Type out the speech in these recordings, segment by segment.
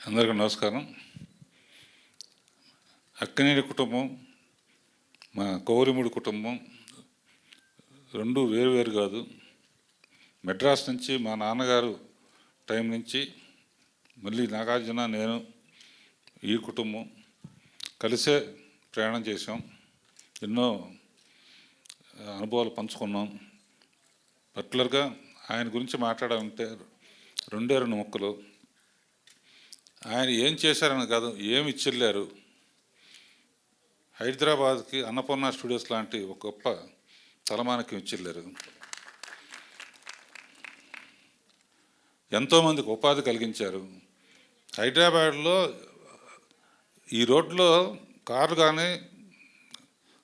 అందరికీ నమస్కారం. అక్కినేని కుటుంబం, మా కౌరిముడి కుటుంబం రెండు వేరు కాదు. మెడ్రాస్ నుంచి మా నాన్నగారు టైం నుంచి మళ్ళీ నాగార్జున, నేను, ఈ కుటుంబం కలిసే ప్రయాణం చేసాం. ఎన్నో అనుభవాలు పంచుకున్నాం. పర్టికులర్గా ఆయన గురించి మాట్లాడాలంటే రెండు మొక్కలు. ఆయన ఏం చేశారని కాదు, ఏమి ఇచ్చెళ్ళారు. హైదరాబాద్కి అన్నపూర్ణ స్టూడియోస్ లాంటి ఒక గొప్ప తలమానికం ఇచ్చెళ్ళారు. ఎంతోమందికి ఉపాధి కలిగించారు. హైదరాబాద్లో ఈ రోడ్లో కారు కానీ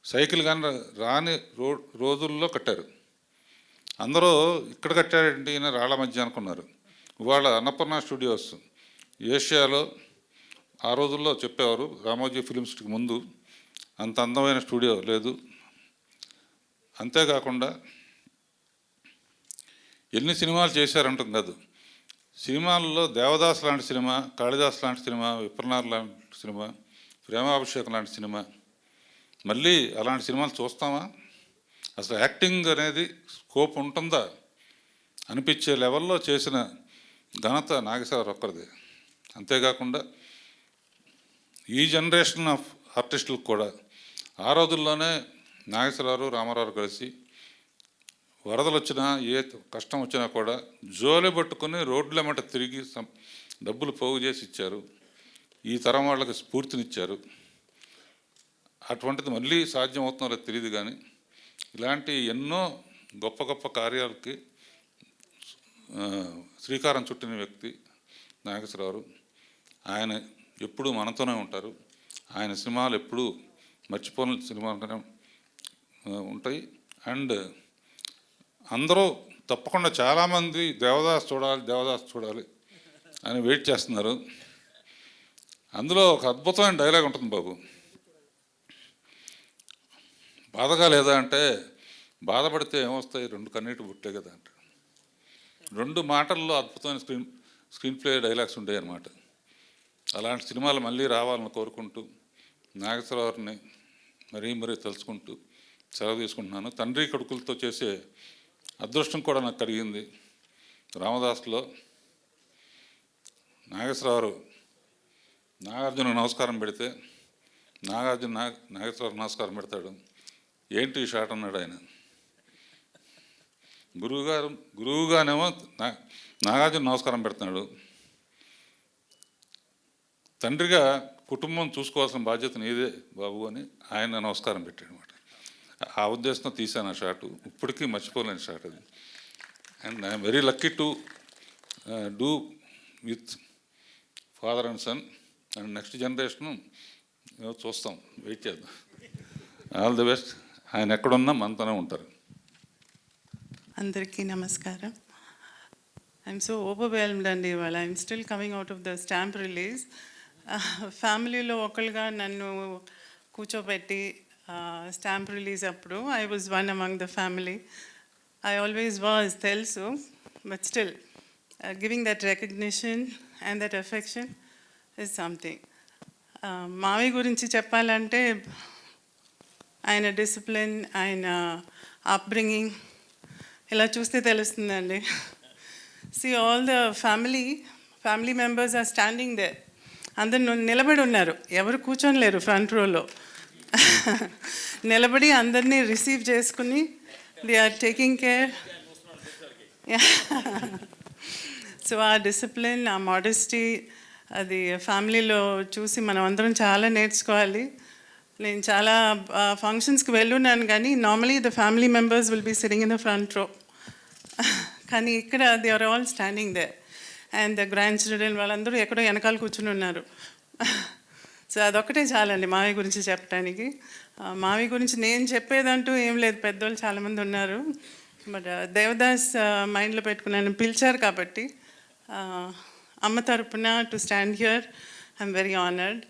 సైకిల్ కానీ రాని రోజుల్లో కట్టారు. అందరూ ఇక్కడ కట్టారండి ఈయన రాళ్ల మధ్య అనుకున్నారు. ఇవాళ అన్నపూర్ణ స్టూడియోస్ ఏషియాలో ఆ రోజుల్లో చెప్పేవారు, రామోజీ ఫిలిం సిటీకి ముందు అంత అందమైన స్టూడియో లేదు. అంతేకాకుండా ఎన్ని సినిమాలు చేశారంటాం కాదు, సినిమాల్లో దేవదాస్ లాంటి సినిమా, కాళిదాస్ లాంటి సినిమా, విప్రనాథ్ లాంటి సినిమా, ప్రేమాభిషేకం లాంటి సినిమా, మళ్ళీ అలాంటి సినిమాలు చూస్తామా? అసలు యాక్టింగ్ అనేది స్కోప్ ఉంటుందా అనిపించే లెవెల్లో చేసిన ఘనత నాగేశ్వరరావు ఒక్కరిది. అంతేకాకుండా ఈ జనరేషన్ ఆఫ్ ఆర్టిస్టులకు కూడా ఆ రోజుల్లోనే నాగేశ్వరరావు, రామారావు కలిసి వరదలు వచ్చినా ఏ కష్టం వచ్చినా కూడా జోలి పట్టుకుని రోడ్లెమ్మట తిరిగి డబ్బులు పోగు చేసి ఇచ్చారు. ఈ తరం వాళ్ళకి స్ఫూర్తినిచ్చారు. అటువంటిది మళ్ళీ సాధ్యం అవుతుందో తెలియదు. కానీ ఇలాంటి ఎన్నో గొప్ప గొప్ప కార్యాలకి శ్రీకారం చుట్టిన వ్యక్తి నాగేశ్వరరావు. ఆయన ఎప్పుడూ మనతోనే ఉంటారు. ఆయన సినిమాలు ఎప్పుడూ మర్చిపోని సినిమాలుగానే ఉంటాయి. అండ్ అందరూ తప్పకుండా చాలామంది దేవదాస్ చూడాలి అని వెయిట్ చేస్తున్నారు. అందులో ఒక అద్భుతమైన డైలాగ్ ఉంటుంది బాబు. బాధగా లేదా అంటే, బాధపడితే ఏమొస్తాయి, రెండు కన్నీటి బుట్టే కదా అంటే. రెండు మాటల్లో అద్భుతమైన స్క్రీన్ ప్లే డైలాగ్స్ ఉండేవి అన్నమాట. అలాంటి సినిమాలు మళ్ళీ రావాలని కోరుకుంటూ నాగేశ్వరరావుని మరీ తలుచుకుంటూ సెలవు తీసుకుంటున్నాను. తండ్రి కొడుకులతో చేసే అదృష్టం కూడా నాకు కలిగింది. రామదాస్లో నాగేశ్వరరావు నాగార్జున నమస్కారం పెడితే నాగేశ్వరరావు నమస్కారం పెడతాడు. ఏంటి ఈ షాట్ అన్నాడు ఆయన. గురువుగానేమో నాగార్జున నమస్కారం పెడుతున్నాడు. తండ్రిగా కుటుంబం చూసుకోవాల్సిన బాధ్యత నీదే బాబు అని ఆయన నమస్కారం పెట్టాడు అనమాట. ఆ ఉద్దేశంతో తీశాను ఆ షాటు. ఇప్పటికీ మర్చిపోలేని షాట్ అది. And I'm very lucky to do with father and son. And next generation చూస్తాం, వెయిట్ చేద్దాం. All the best. ఆయన ఎక్కడున్నా మనతోనే ఉంటారు. అందరికీ నమస్కారం. ఐఎమ్ సో ఓవర్వెల్మ్డ్ అండి ఇవాళ. I'm still coming out of the stamp release. ఫ్యామిలీలో ఒకళ్ళుగా నన్ను కూర్చోబెట్టి స్టాంప్ రిలీజ్ అప్పుడు I was one among the family. I always was, తెలుసు. But still giving that recognition and that affection is something. మావి గురించి చెప్పాలంటే ఆయన డిసిప్లిన్, ఆయన అప్బ్రింగింగ్ ఇలా చూస్తే తెలుస్తుందండి. See all the family members are standing there. అందరు నిలబడి ఉన్నారు, ఎవరు కూర్చొని లేరు ఫ్రంట్ రోలో. నిలబడి అందరినీ రిసీవ్ చేసుకుని they are taking care. So ఆ డిసిప్లిన్, ఆ మోడెస్టీ, అది ఫ్యామిలీలో చూసి మనం అందరం చాలా నేర్చుకోవాలి. నేను చాలా ఫంక్షన్స్కి వెళ్ళున్నాను, కానీ normally the family members will be sitting in the front row. కానీ ఇక్కడ they are all standing there. And the grandchildren వాళ్ళందరూ ఎక్కడో వెనకాల కూర్చుని ఉన్నారు. సో అదొక్కటే చాలండి మావి గురించి చెప్పడానికి. మావి గురించి నేను చెప్పేదంటూ ఏం లేదు, పెద్దోళ్ళు చాలామంది ఉన్నారు. బట్ దేవదాస్ మైండ్లో పెట్టుకున్నాను, పిలిచారు కాబట్టి అమ్మ తరపున to stand here I'm very honoured.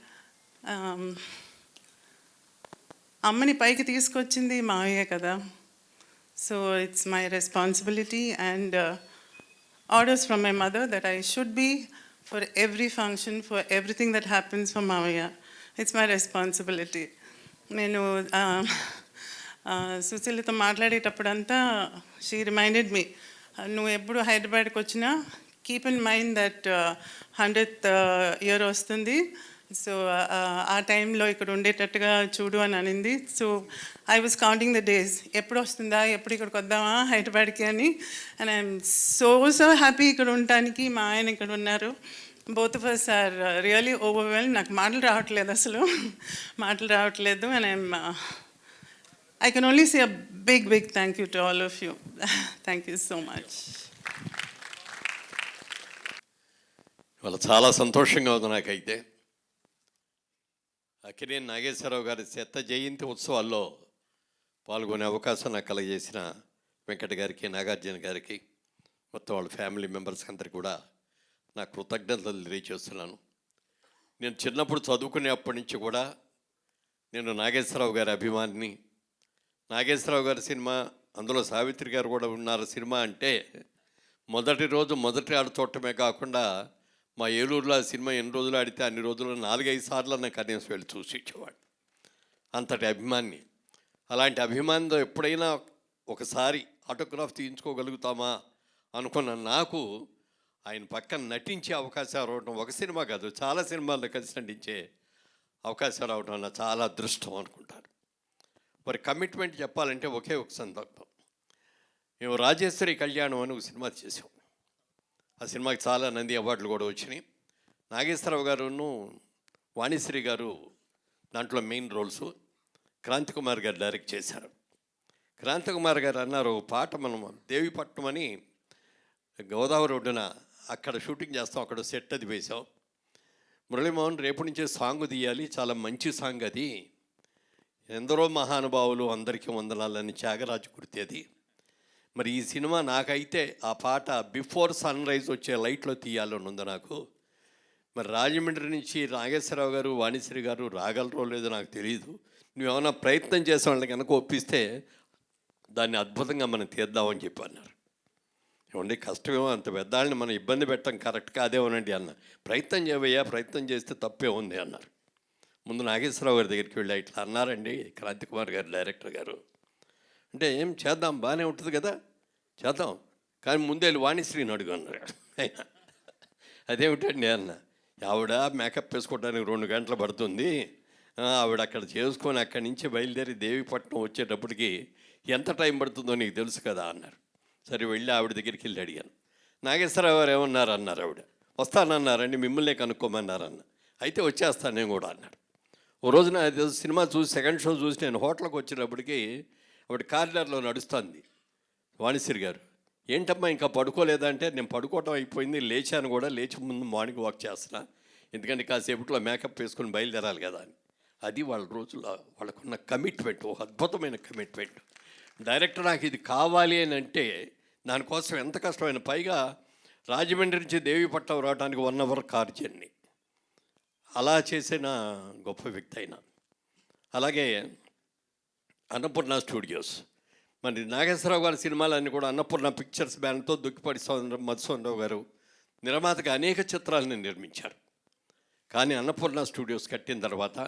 అమ్మని పైకి తీసుకొచ్చింది మావయ్యే కదా. So it's my responsibility and orders from my mother that I should be for every function, for everything that happens for Mavaya. It's my responsibility. నేను సుశీలతో మాట్లాడేటప్పుడంతా she reminded me, నువ్వు ఎప్పుడు హైదరాబాద్కి వచ్చినా keep in mind that 100th year వస్తుంది, so ఆ టైంలో ఇక్కడ ఉండేటట్టుగా చూడు అని అనింది. So I was counting the days, ఎప్పుడు వస్తుందా, ఎప్పుడు ఇక్కడికి వద్దామా హైదరాబాద్కి అని. అండ్ ఐఎమ్ సో హ్యాపీ ఇక్కడ ఉండటానికి. మా ఆయన ఇక్కడ ఉన్నారు. Both of us are really overwhelm. నాకు మాటలు రావట్లేదు, అసలు మాటలు రావట్లేదు. And I can only say a big thank you to all of you. Thank you so much. వాళ్ళ చాలా సంతోషంగా ఉంది నాకైతే. అక్కినేని నాగేశ్వరరావు గారి శత జయంతి ఉత్సవాల్లో పాల్గొనే అవకాశం నాకు కలగజేసిన వెంకట గారికి, నాగార్జున గారికి, మొత్తం వాళ్ళ ఫ్యామిలీ మెంబర్స్కి అందరికీ కూడా నా కృతజ్ఞతలు తెలియజేస్తున్నాను. నేను చిన్నప్పుడు చదువుకునేప్పటి నుంచి కూడా నేను నాగేశ్వరరావు గారి అభిమానిని. నాగేశ్వరరావు గారి సినిమా, అందులో సావిత్రి గారు కూడా ఉన్నారు సినిమా అంటే మొదటి రోజు మొదటి ఆడు చూడటమే కాకుండా మా ఏలూరులో ఆ సినిమా ఎన్ని రోజులు ఆడితే అన్ని రోజులు 4-5 సార్లు నాకు కనీసం వెళ్ళి చూసి ఇచ్చేవాడు. అంతటి అభిమాని. అలాంటి అభిమానితో ఎప్పుడైనా ఒకసారి ఆటోగ్రాఫ్ తీయించుకోగలుగుతామా అనుకున్న నాకు ఆయన పక్కన నటించే అవకాశం రావడం, ఒక సినిమా కాదు చాలా సినిమాల్లో కలిసి నటించే అవకాశం రావడం నా చాలా అదృష్టం అనుకుంటాను. మరి కమిట్మెంట్ చెప్పాలంటే ఒకే ఒక సందర్భం, మేము రాజేశ్వరి కళ్యాణం అని ఒక సినిమా చేసాం. ఆ సినిమాకి చాలా నంది అవార్డులు కూడా వచ్చినాయి. నాగేశ్వరరావు గారును వాణిశ్రీ గారు దాంట్లో మెయిన్ రోల్స్, క్రాంతి కుమార్ గారు డైరెక్ట్ చేశారు. క్రాంతి కుమార్ గారు అన్నారు, పాట మనం దేవిపట్నం అని గోదావరి ఒడ్డున అక్కడ షూటింగ్ చేస్తాం, అక్కడ సెట్ అది వేసాం. మురళీమోహన్ రేపు నుంచే సాంగ్ తీయాలి, చాలా మంచి సాంగ్ అది, ఎందరో మహానుభావులు అందరికీ వందనాలని త్యాగరాజు గుర్తి అది. మరి ఈ సినిమా నాకైతే ఆ పాట బిఫోర్ సన్ రైజ్ వచ్చే లైట్లో తీయాలని ఉంది నాకు. మరి రాజమండ్రి నుంచి నాగేశ్వరరావు గారు, వాణిశ్రీ గారు రాగలరో లేదో నాకు తెలియదు. నువ్వేమైనా ప్రయత్నం చేసే వాళ్ళని కనుక ఒప్పిస్తే దాన్ని అద్భుతంగా మనం తీద్దామని చెప్పి అన్నారు. ఏమండి కష్టమేమో, అంత పెద్దాళ్ళని మనం ఇబ్బంది పెట్టడం కరెక్ట్ కాదేమోనండి అన్న. ప్రయత్నం చేయవయ్యా, ప్రయత్నం చేస్తే తప్పే ఉంది అన్నారు. ముందు నాగేశ్వరరావు గారి దగ్గరికి వెళ్ళి ఇట్లా అన్నారండి క్రాంతి కుమార్ గారు డైరెక్టర్ గారు అంటే, ఏం చేద్దాం బాగానే ఉంటుంది కదా చేద్దాం, కానీ ముందే వాణిశ్రీని అడుగు అన్నారు. అదేమిటండి అన్న, ఆవిడ మేకప్ వేసుకోవడానికి 2 గంటలు పడుతుంది, ఆవిడ అక్కడ చేసుకొని అక్కడి నుంచి బయలుదేరి దేవిపట్నం వచ్చేటప్పటికి ఎంత టైం పడుతుందో నీకు తెలుసు కదా అన్నారు. సరే వెళ్ళి ఆవిడ దగ్గరికి వెళ్ళి అడిగాను. నాగేశ్వరరావు గారు ఏమన్నారు అన్నారు, ఆవిడ వస్తానన్నారండి, మిమ్మల్నే కనుక్కోమన్నారన్న. అయితే వచ్చేస్తాను నేను కూడా అన్నారు. ఓ రోజున సినిమా చూసి సెకండ్ షో చూసి నేను హోటల్కి వచ్చేటప్పటికి ఆవిడ కారిడార్లో నడుస్తుంది. వాణిశ్రీ గారు, ఏంటమ్మా ఇంకా పడుకోలేదంటే, నేను పడుకోవటం అయిపోయింది, లేచాను కూడా, లేచి ముందు మార్నింగ్ వాక్ చేస్తున్నా, ఎందుకంటే కాసేపట్లో మేకప్ వేసుకొని బయలుదేరాలి కదా అని. అది వాళ్ళ రోజుల్లో వాళ్ళకున్న కమిట్మెంట్, ఒక అద్భుతమైన కమిట్మెంట్. డైరెక్టర్ నాకు ఇది కావాలి అని అంటే దానికోసం ఎంత కష్టమైన, పైగా రాజమండ్రి నుంచి దేవీపట్నం రావడానికి 1 hour కార్ జర్నీ. అలా చేసిన గొప్ప వ్యక్తి అయినా. అలాగే అన్నపూర్ణ స్టూడియోస్, మరి నాగేశ్వరరావు గారి సినిమాలన్నీ కూడా అన్నపూర్ణ పిక్చర్స్ బ్యానర్తో దుక్కిపాటి మధుసూదనరావు గారు నిర్మాతగా అనేక చిత్రాలను నిర్మించారు. కానీ అన్నపూర్ణ స్టూడియోస్ కట్టిన తర్వాత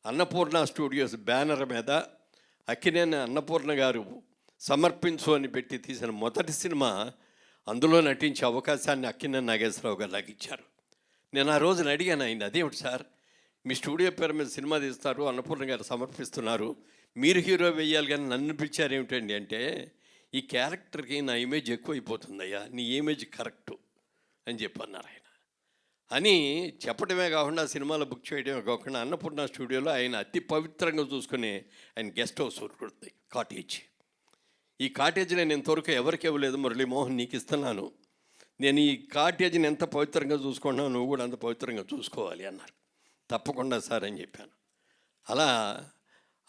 అన్నపూర్ణ స్టూడియోస్ బ్యానర్ మీద అక్కినేని అన్నపూర్ణ గారు సమర్పించు అని పెట్టి తీసిన మొదటి సినిమా, అందులో నటించే అవకాశాన్ని అక్కినేని నాగేశ్వరరావు గారు నాకు ఇచ్చారు. నేను ఆ రోజున అడిగాను ఆయన, అదేమిటి సార్ మీ స్టూడియో పేరు మీద సినిమా తీస్తారు, అన్నపూర్ణ గారు సమర్పిస్తున్నారు, మీరు హీరో వేయాలి కానీ నన్ను పిలిచారు ఏమిటండి అంటే, ఈ క్యారెక్టర్కి నా ఇమేజ్ ఎక్కువైపోతుందయ్యా, నీ ఇమేజ్ కరెక్టు అని చెప్పన్నారు ఆయన. అని చెప్పడమే కాకుండా సినిమాలో బుక్ చేయడమే కాకుండా అన్నపూర్ణ స్టూడియోలో ఆయన అతి పవిత్రంగా చూసుకునే ఆయన గెస్ట్ హౌస్ ఉంటుంది, కాటేజ్. ఈ కాటేజ్ నేను ఇంతవరకు ఎవరికి ఇవ్వలేదు, మురళీమోహన్ నీకు ఇస్తున్నాను, నేను ఈ కాటేజ్ని ఎంత పవిత్రంగా చూసుకున్నావు, నువ్వు కూడా అంత పవిత్రంగా చూసుకోవాలి అన్నారు. తప్పకుండా సార్ అని చెప్పాను. అలా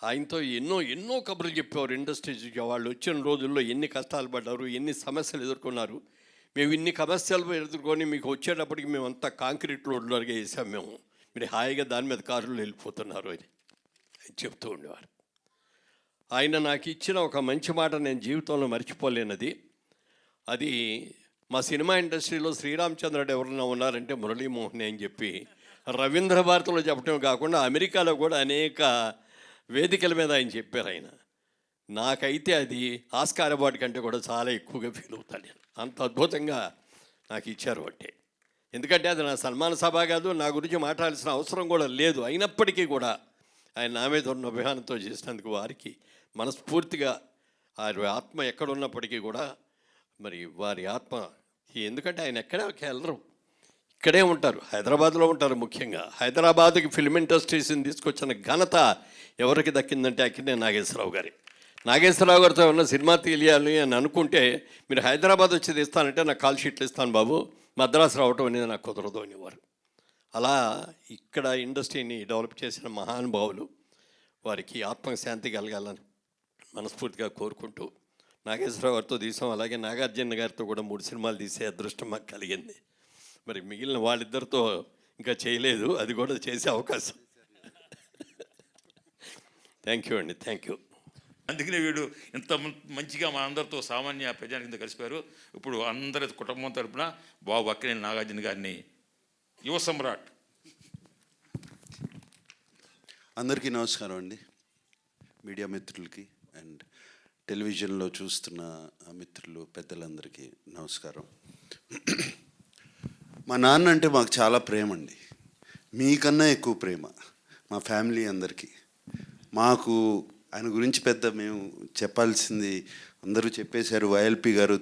ఆయనతో ఎన్నో కబుర్లు చెప్పేవారు. ఇండస్ట్రీస్ వాళ్ళు వచ్చిన రోజుల్లో ఎన్ని కష్టాలు పడ్డారు, ఎన్ని సమస్యలు ఎదుర్కొన్నారు, మేము ఇన్ని సమస్యలు ఎదుర్కొని మీకు వచ్చేటప్పటికి మేము అంతా కాంక్రీట్ రోడ్లోగా వేసాం, మేము మీరు హాయిగా దాని మీద కారులో వెళ్ళిపోతున్నారు అని చెప్తూ ఉండేవారు. ఆయన నాకు ఇచ్చిన ఒక మంచి మాట నేను జీవితంలో మర్చిపోలేనది. అది మా సినిమా ఇండస్ట్రీలో శ్రీరామచంద్రుడు ఎవరన్నా ఉన్నారంటే మురళీమోహన్ అని చెప్పి రవీంద్ర భారతిలో చెప్పడం కాకుండా అమెరికాలో కూడా అనేక వేదికల మీద ఆయన చెప్పారు. ఆయన నాకైతే అది ఆస్కార్ అవార్డు కంటే కూడా చాలా ఎక్కువగా ఫీల్ అవుతాను నేను. అంత అద్భుతంగా నాకు ఇచ్చారు అంటే, ఎందుకంటే అది నా సన్మాన సభ కాదు, నా గురించి మాట్లాడాల్సిన అవసరం కూడా లేదు. అయినప్పటికీ కూడా ఆయన నా మీద ఉన్న అభిమానంతో చేసినందుకు వారికి మనస్ఫూర్తిగా వారి ఆత్మ ఎక్కడున్నప్పటికీ కూడా మరి వారి ఆత్మ, ఎందుకంటే ఆయన ఎక్కడికి వెళ్ళరు, ఇక్కడే ఉంటారు, హైదరాబాద్లో ఉంటారు. ముఖ్యంగా హైదరాబాద్కి ఫిల్మ్ ఇండస్ట్రీస్ని తీసుకొచ్చిన ఘనత ఎవరికి దక్కిందంటే అక్కినే నాగేశ్వరరావు గారి. నాగేశ్వరరావు గారితో ఉన్న సినిమా తీయాలి అని అనుకుంటే, మీరు హైదరాబాద్ వచ్చి తీస్తానంటే నాకు కాల్ షీట్లు ఇస్తాను బాబు, మద్రాసు రావటం అనేది నాకు కుదరదు అనేవారు. అలా ఇక్కడ ఇండస్ట్రీని డెవలప్ చేసిన మహానుభావులు, వారికి ఆత్మశాంతి కలగాలని మనస్ఫూర్తిగా కోరుకుంటూ, నాగేశ్వరరావు గారితో తీసాం, అలాగే నాగార్జున గారితో కూడా 3 సినిమాలు తీసే అదృష్టం మాకు కలిగింది. మరి మిగిలిన వాళ్ళిద్దరితో ఇంకా చేయలేదు, అది కూడా చేసే అవకాశం. థ్యాంక్ యూ అండి, థ్యాంక్ యూ. అందుకనే వీడు ఇంత మంచిగా మా అందరితో సామాన్య ప్రజాని కింద కలిసిపోయారు. ఇప్పుడు అందరి కుటుంబం తరపున బాబు అక్కినేని నాగార్జున గారిని యువ సమ్రాట్. అందరికీ నమస్కారం అండి, మీడియా మిత్రులకి అండ్ టెలివిజన్లో చూస్తున్న మిత్రులు పెద్దలందరికీ నమస్కారం. మా నాన్న అంటే మాకు చాలా ప్రేమ అండి, మీకన్నా ఎక్కువ ప్రేమ మా ఫ్యామిలీ అందరికీ. మాకు ఆయన గురించి పెద్ద మేము చెప్పాల్సింది అందరూ చెప్పేశారు. వైఎల్పి గారు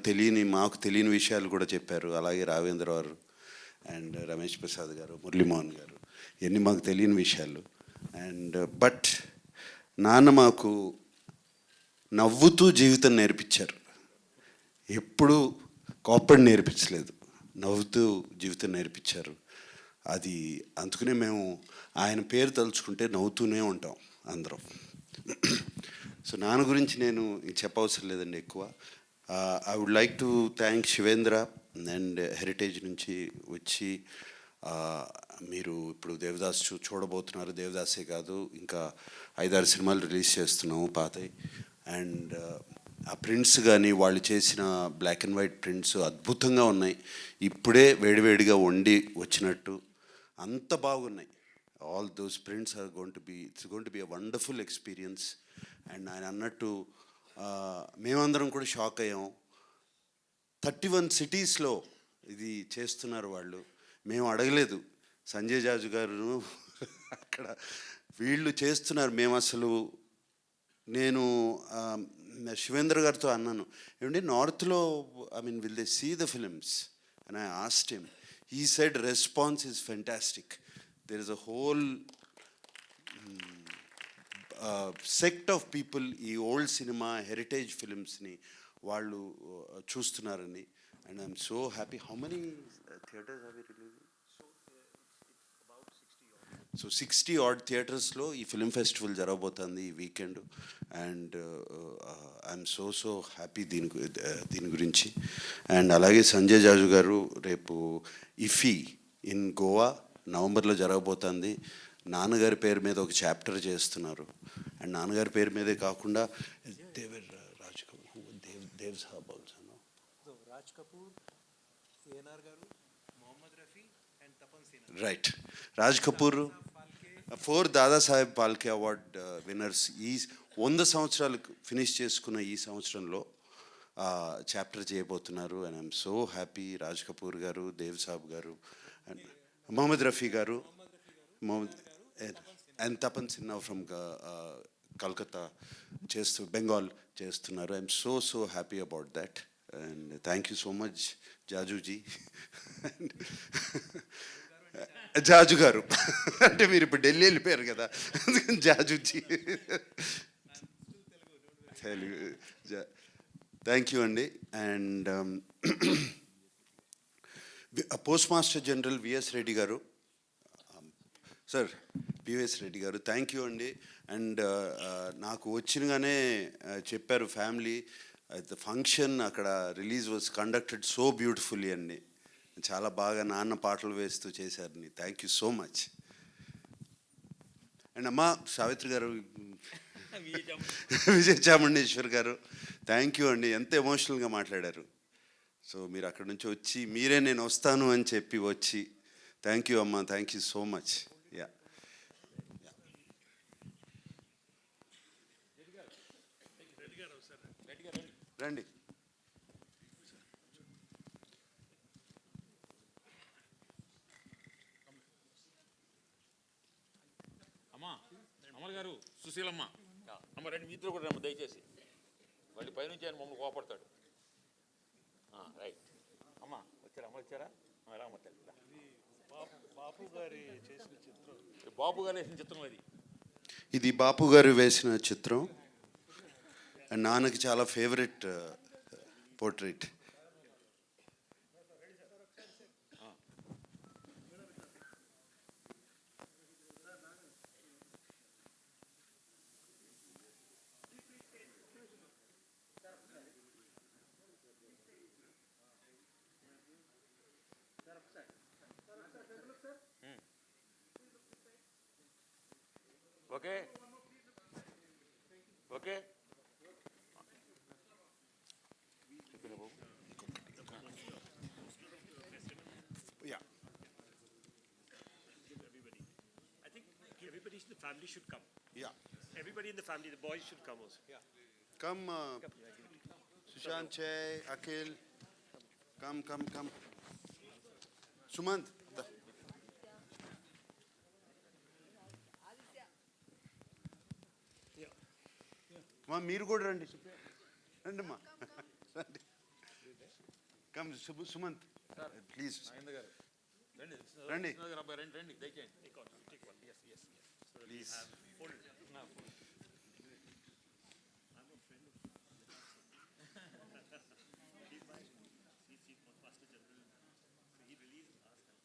మాకు తెలియని విషయాలు కూడా చెప్పారు, అలాగే రావేంద్ర గారు అండ్ రమేష్ ప్రసాద్ గారు, మురళీమోహన్ గారు, ఇవన్నీ మాకు తెలియని విషయాలు. అండ్ బట్ నాన్న మాకు నవ్వుతూ జీవితం నేర్పించారు, ఎప్పుడూ కోప్పడి నేర్పించలేదు, నవ్వుతూ జీవితం నేర్పించారు. అది అందుకనే మేము ఆయన పేరు తలుచుకుంటే నవ్వుతూనే ఉంటాం అందరం. సో నాన్న గురించి నేను చెప్పవసరం లేదండి ఎక్కువ. I would like to thank Shivendra and heritage నుంచి వచ్చి మీరు ఇప్పుడు దేవదాస్ చూడబోతున్నారు. దేవదాసే కాదు, ఇంకా 5-6 సినిమాలు రిలీజ్ చేస్తున్నాము పాతవి. అండ్ ఆ ప్రింట్స్ కానీ వాళ్ళు చేసిన బ్లాక్ అండ్ వైట్ ప్రింట్స్ అద్భుతంగా ఉన్నాయి, ఇప్పుడే వేడివేడిగా వండి వచ్చినట్టు అంత బాగున్నాయి. All those prints are it's going to be a wonderful experience. And ఆయన అన్నట్టు మేమందరం కూడా షాక్ అయ్యాం. 31 సిటీస్లో ఇది చేస్తున్నారు వాళ్ళు, మేము అడగలేదు. సంజయ్ జాజు గారు అక్కడ వీళ్ళు చేస్తున్నారు, మేము అసలు నేను శివేంద్ర గారితో అన్నాను, ఏమంటే నార్త్లో will they see the films and I asked him. He said response is fantastic. There is a whole sect of people ఈ ఓల్డ్ సినిమా హెరిటేజ్ ఫిలిమ్స్ని వాళ్ళు చూస్తున్నారని. And I'm so happy. How many theatres have you release? So 60 odd థియేటర్స్లో ఈ film festival జరగబోతుంది ఈ weekend. And I'm so happy దీని గురించి. అండ్ అలాగే సంజయ్ జాజు గారు రేపు ఇఫీ ఇన్ గోవా నవంబర్లో జరగబోతుంది. నాన్నగారి పేరు మీద ఒక చాప్టర్ చేస్తున్నారు. అండ్ నాన్నగారి పేరు మీదే కాకుండా రాజ్ కపూర్, దేవ్ సాబ్ ఆల్సో, రాజ్ కపూర్, ఏఎన్ఆర్ గారు, Mohammed Rafi and Tapan Sinha. Right, Raj Kapoor 4 Dadasaheb Phalke award winners ఈ 100 సంవత్సరాలు ఫినిష్ చేసుకున్న ఈ సంవత్సరంలో చాప్టర్ చేయబోతున్నారు. And I'm so happy. Raj Kapoor గారు, దేవ్ సాబ్ గారు అండ్ మొహమ్మద్ రఫీ గారు, అండ్ తపన్ సిన్హా ఫ్రమ్ కల్కత్తా బెంగాల్ చేస్తున్నారు. I'm so happy about that. And thank you so much Jajuji. Jaju గారు అంటే మీరు ఇప్పుడు ఢిల్లీ వెళ్ళిపోయారు కదా, జాజుజీ తెలుగు. థ్యాంక్ యూ అండి. And post master general VS Reddy గారు, సార్ విఎస్ రెడ్డి గారు థ్యాంక్ యూ అండి. అండ్ నాకు వచ్చినగానే చెప్పారు ఫ్యామిలీ ద ఫంక్షన్ అక్కడ release was conducted so beautifully అండి, చాలా బాగా నాన్న పాటలు వేస్తూ చేశారని. Thank you so much. And అమ్మ సావిత్రి గారు, విజయ చాముండేశ్వర్ గారు థ్యాంక్ యూ అండి, ఎంత ఎమోషనల్గా మాట్లాడారు. సో మీరు అక్కడి నుంచి వచ్చి మీరే నేను వస్తాను అని చెప్పి వచ్చి థ్యాంక్ యూ అమ్మా, thank you so much. Yeah రండి. అమ్మా అమర్ గారు, సుశీలమ్మ, అమ్మ రండి, మీ ఇద్దరు కూడా రమ్మ దయచేసి. మళ్ళీ పైనుంచి ఆయన మమ్మల్ని కోపడతాడు. రైట్ అమ్మ, వచ్చారా? అమ్మ వచ్చారా? రామ్మ తల్లి. బాపు గారి చేసిన చిత్రం, బాబు గారు వేసిన చిత్రం అది. ఇది బాపు గారు వేసిన చిత్రం అండ్ నాన్నకి చాలా favourite portrait. Okay okay yeah I think everybody in the family should come. Yeah Everybody in the family, the boys should come also. Yeah. Come Sushant, Chay Akhil, come come come. Sumanth మా మీరు కూడా రండి, రండి అమ్మా, రండి. కమ్ సుమంత్ ప్లీజ్ రండి రండి. అబ్బాయి, రండి రండి దయచేయండి. Take one. Yes, yes, yes. So please. hold it. He's Master General. So he released last time.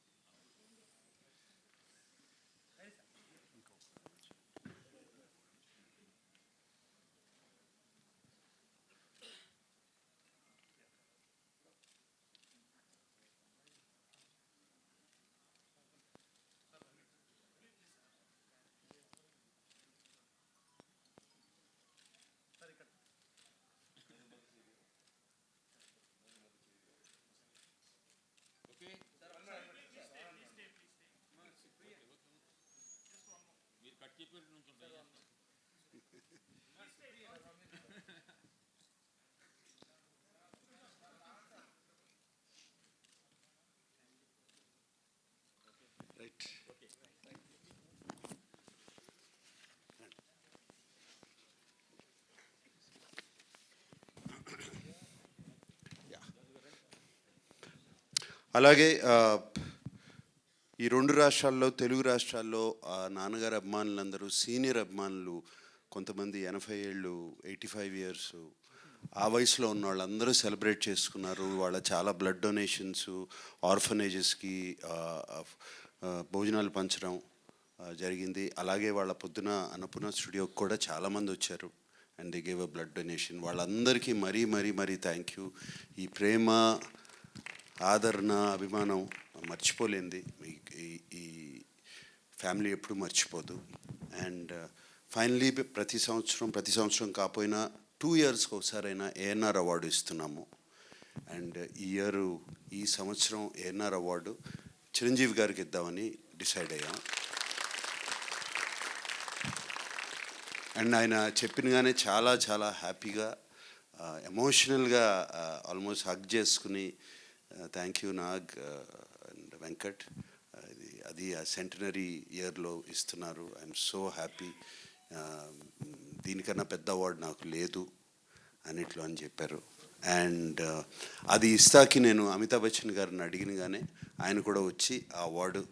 Okay మీరు కట్ చెప్పి నుంచి ఉంటాయి. రైట్. అలాగే ఈ రెండు రాష్ట్రాల్లో, తెలుగు రాష్ట్రాల్లో నాన్నగారు అభిమానులందరూ, సీనియర్ అభిమానులు కొంతమంది 80 ఏళ్ళు, 85 ఇయర్స్ ఆ వయసులో ఉన్న వాళ్ళందరూ సెలబ్రేట్ చేసుకున్నారు. వాళ్ళ చాలా బ్లడ్ డొనేషన్స్, ఆర్ఫనేజెస్కి భోజనాలు పంచడం జరిగింది. అలాగే వాళ్ళ పొద్దున అన్నపూర్ణ స్టూడియోకి కూడా చాలామంది వచ్చారు and they gave a blood donation. వాళ్ళందరికీ మరీ మరీ మరీ థ్యాంక్ యూ. ఈ ప్రేమ, ఆదరణ, అభిమానం మర్చిపోలేంది. ఈ ఫ్యామిలీ ఎప్పుడు మర్చిపోదు. అండ్ ఫైనలీ ప్రతి సంవత్సరం కాకపోయినా 2 ఇయర్స్కి ఒకసారైనా ఏఎన్ఆర్ అవార్డు ఇస్తున్నాము. అండ్ ఈ సంవత్సరం ఏఎన్ఆర్ అవార్డు చిరంజీవి గారికి ఇద్దామని డిసైడ్ అయ్యాం. అండ్ ఆయన చెప్పినగానే చాలా చాలా హ్యాపీగా, ఎమోషనల్గా ఆల్మోస్ట్ హగ్ చేసుకుని thank you Nag and Venkat, అది ఆ సెంటనరీ ఇయర్లో ఇస్తున్నారు, ఐఎమ్ సో హ్యాపీ, దీనికన్నా పెద్ద అవార్డు నాకు లేదు అన్నిట్లో అని చెప్పారు. అండ్ అది ఇస్తాకి నేను అమితాబ్ బచ్చన్ గారిని అడిగినగానే ఆయన కూడా వచ్చి ఆ అవార్డు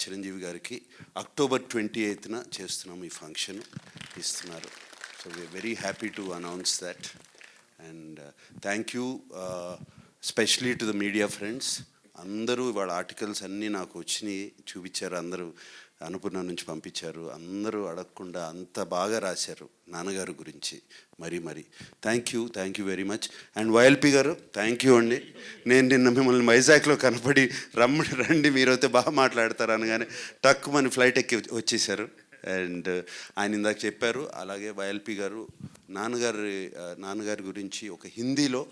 చిరంజీవి గారికి అక్టోబర్ 28న చేస్తున్నాము, ఈ ఫంక్షన్ ఇస్తున్నారు. So we are very happy to announce that. And thank you specially to the media friends. అందరూ వాళ్ళ ఆర్టికల్స్ అన్నీ నాకు వచ్చినాయి, చూపించారు, అందరూ అనుపూర్ణ నుంచి పంపించారు. అందరూ అడగకుండా అంత బాగా రాశారు నాన్నగారు గురించి. మరి thank you very much. And YLP గారు థ్యాంక్ యూ అండి. నేను నిన్న మిమ్మల్ని వైజాగ్లో కనపడి రండి మీరైతే బాగా మాట్లాడతారు అనగానే టక్కుమని ఫ్లైట్ ఎక్కి వచ్చేసారు. అండ్ ఆయన ఇందాక చెప్పారు. అలాగే వైఎల్పి గారు నాన్నగారి గురించి ఒక హిందీలో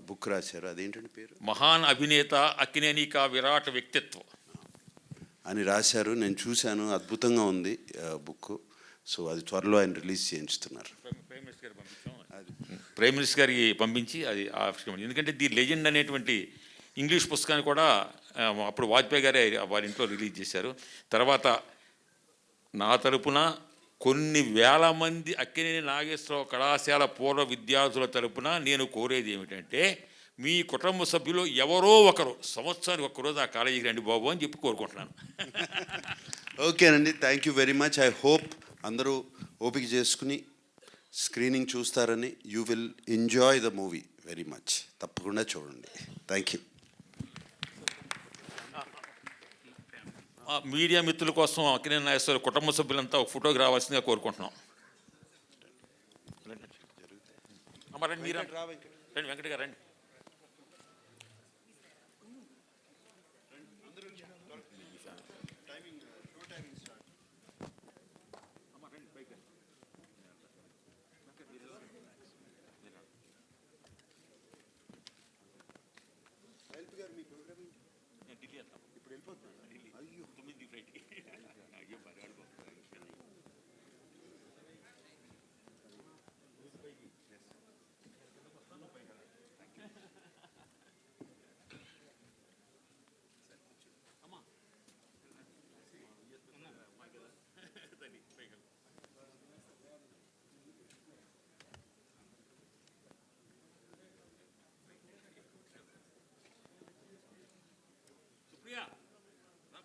బుక్ రాశారు. అదేంటంటే పేరు మహాన్ అభినేత అక్కినేని కా విరాట్ వ్యక్తిత్వం అని రాశారు. నేను చూశాను, అద్భుతంగా ఉంది బుక్. సో అది త్వరలో ఆయన రిలీజ్ చేయించుతున్నారు. ప్రైమ్ మినిస్టర్ గారికి పంపించి అది ఆవిష్కరించారు. ఎందుకంటే ది లెజెండ్ అనేటువంటి ఇంగ్లీష్ పుస్తకాన్ని కూడా అప్పుడు వాజ్పేయి గారే వారి ఇంట్లో రిలీజ్ చేశారు. తర్వాత నా తరపున కొన్ని వేల మంది అక్కినేని నాగేశ్వరరావు కళాశాల పూర్వ విద్యార్థుల తరపున నేను కోరేది ఏమిటంటే, మీ కుటుంబ సభ్యులు ఎవరో ఒకరు సంవత్సరానికి ఒక్కరోజు ఆ కాలేజీకి రండి బాబు అని చెప్పి కోరుకుంటున్నాను. ఓకేనండి, thank you very much. I hope అందరూ ఓపిక చేసుకుని స్క్రీనింగ్ చూస్తారని. You will enjoy the movie very much. తప్పకుండా చూడండి. Thank you. మీడియా మిత్రుల కోసం అక్కినేని నాగేశ్వర కుటుంబ సభ్యులంతా ఒక ఫోటోకి రావాల్సిందిగా కోరుకుంటున్నాం. అమ్మ రండి, మీరు రండి, వెంకట గారు రండి.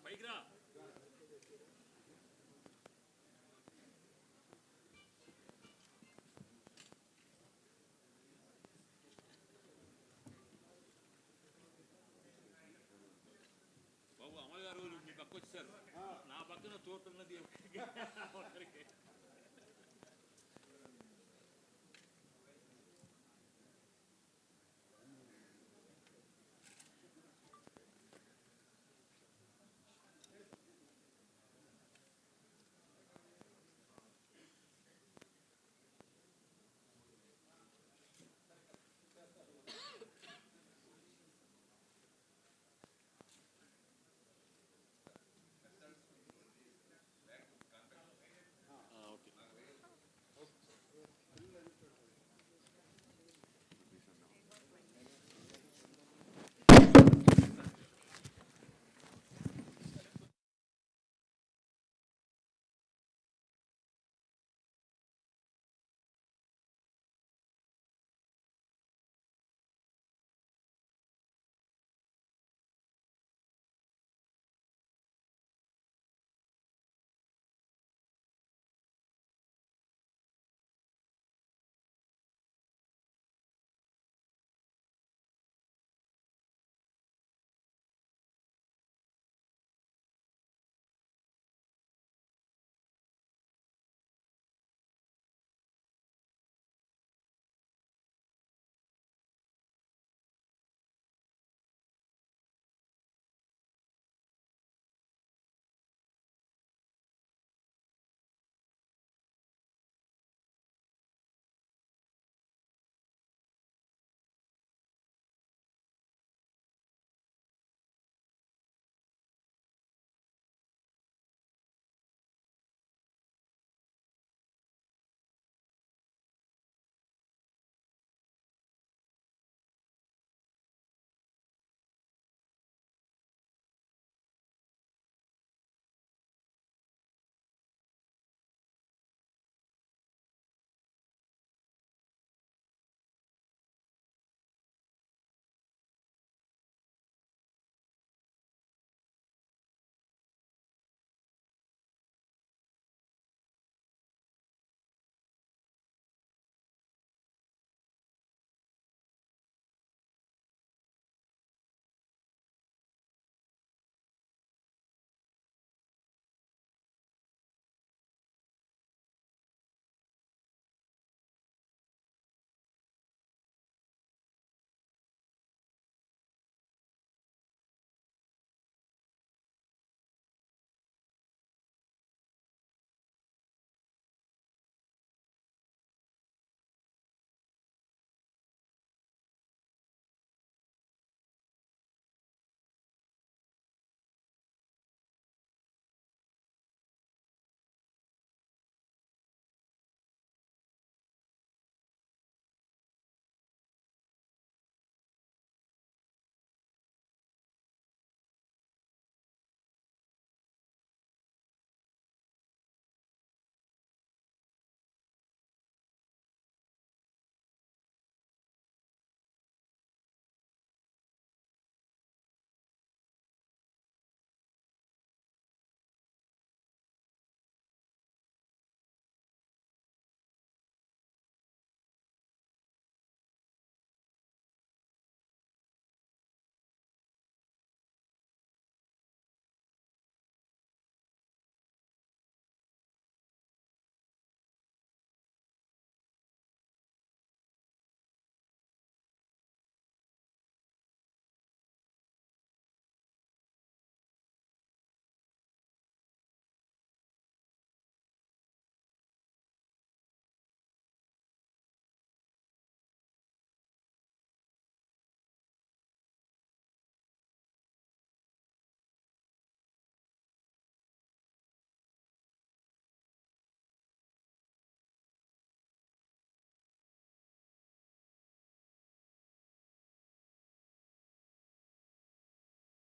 పైకి రా. బాబు అమల్ గారు మీ పక్క వచ్చేసారు. నా పక్కన తోట ఉన్నది